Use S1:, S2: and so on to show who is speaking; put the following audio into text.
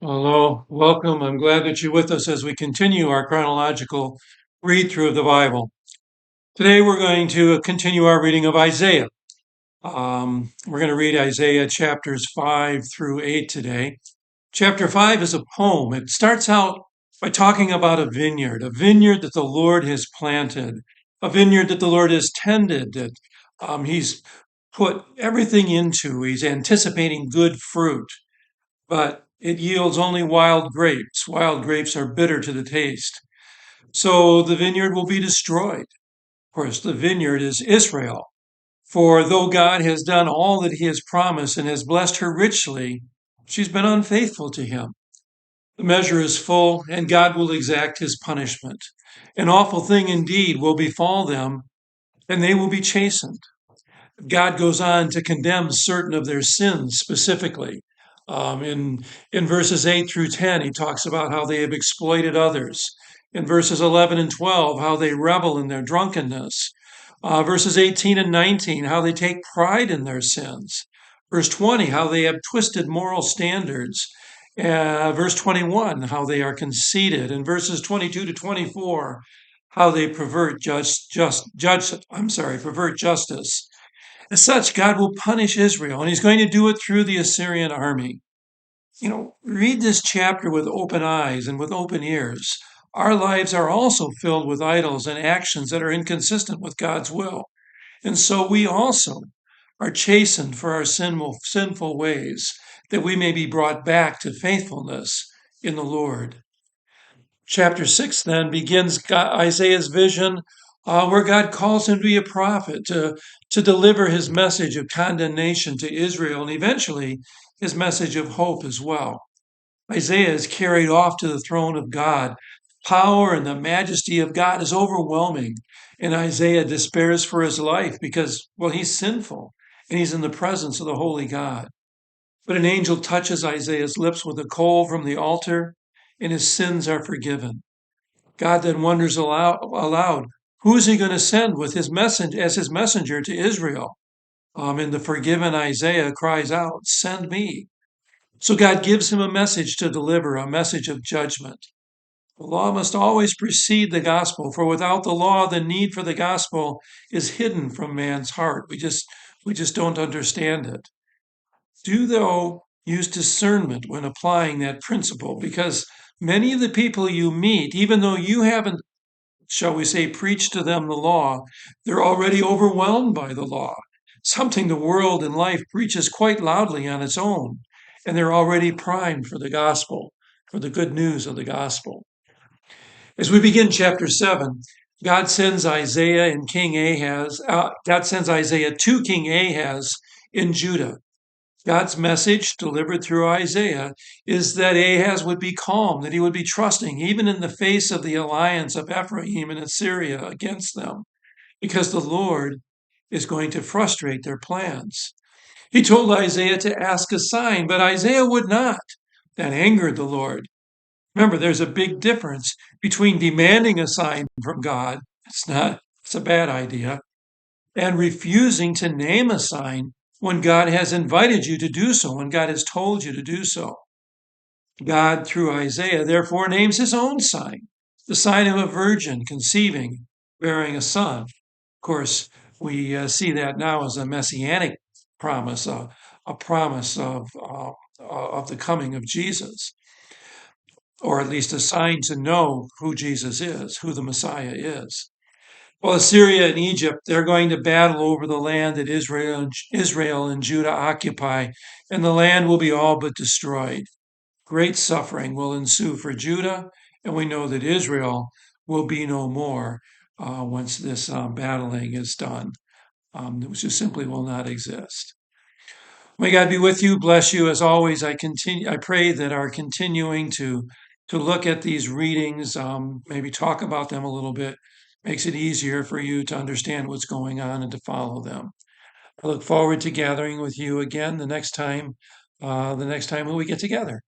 S1: Hello, welcome. I'm glad that you're with us as we continue our chronological read through of the Bible. Today we're going to continue our reading of Isaiah. We're going to read Isaiah chapters 5 through 8 today. Chapter 5 is a poem. It starts out by talking about a vineyard that the Lord has planted, a vineyard that the Lord has tended, that He's put everything into. He's anticipating good fruit, but it yields only wild grapes. Wild grapes are bitter to the taste. So the vineyard will be destroyed. Of course, the vineyard is Israel. For though God has done all that he has promised and has blessed her richly, she's been unfaithful to him. The measure is full, and God will exact his punishment. An awful thing indeed will befall them, and they will be chastened. God goes on to condemn certain of their sins specifically. In verses 8 through 10, he talks about how they have exploited others. In verses 11 and 12, how they revel in their drunkenness. Verses 18 and 19, how they take pride in their sins. Verse 20, how they have twisted moral standards. Verse 21, how they are conceited. And verses 22 to 24, how they pervert pervert justice. As such, God will punish Israel, and he's going to do it through the Assyrian army. Read this chapter with open eyes and with open ears. Our lives are also filled with idols and actions that are inconsistent with God's will. And so we also are chastened for our sinful ways, that we may be brought back to faithfulness in the Lord. Chapter 6 then begins Isaiah's vision where God calls him to be a prophet, to deliver his message of condemnation to Israel, and eventually his message of hope as well. Isaiah is carried off to the throne of God. Power and the majesty of God is overwhelming, and Isaiah despairs for his life because, well, he's sinful and he's in the presence of the holy God. But an angel touches Isaiah's lips with a coal from the altar, and his sins are forgiven. God then wonders aloud, who is he going to send with his message as his messenger to Israel? And the forgiven Isaiah cries out, "Send me." So God gives him a message to deliver, a message of judgment. The law must always precede the gospel, for without the law, the need for the gospel is hidden from man's heart. We just don't understand it. Do though use discernment when applying that principle, because many of the people you meet, even though you haven't, shall we say, preached to them the law, they're already overwhelmed by the law, something the world and life preaches quite loudly on its own, and they're already primed for the gospel, for the good news of the gospel. As we begin chapter 7, God sends Isaiah to King Ahaz in Judah. God's message, delivered through Isaiah, is that Ahaz would be calm, that he would be trusting, even in the face of the alliance of Ephraim and Assyria against them, because the Lord is going to frustrate their plans. He told Isaiah to ask a sign, but Isaiah would not. That angered the Lord. Remember, there's a big difference between demanding a sign from God, it's a bad idea, and refusing to name a sign when God has invited you to do so, when God has told you to do so. God, through Isaiah, therefore names his own sign, the sign of a virgin conceiving, bearing a son. Of course, we see that now as a messianic promise, a promise of the coming of Jesus, or at least a sign to know who Jesus is, who the Messiah is. Well, Assyria and Egypt, they're going to battle over the land that Israel and Judah occupy, and the land will be all but destroyed. Great suffering will ensue for Judah, and we know that Israel will be no more once this battling is done. It just simply will not exist. May God be with you, bless you. As always, I pray that our continuing to look at these readings, maybe talk about them a little bit, makes it easier for you to understand what's going on and to follow them. I look forward to gathering with you again the next time when we get together.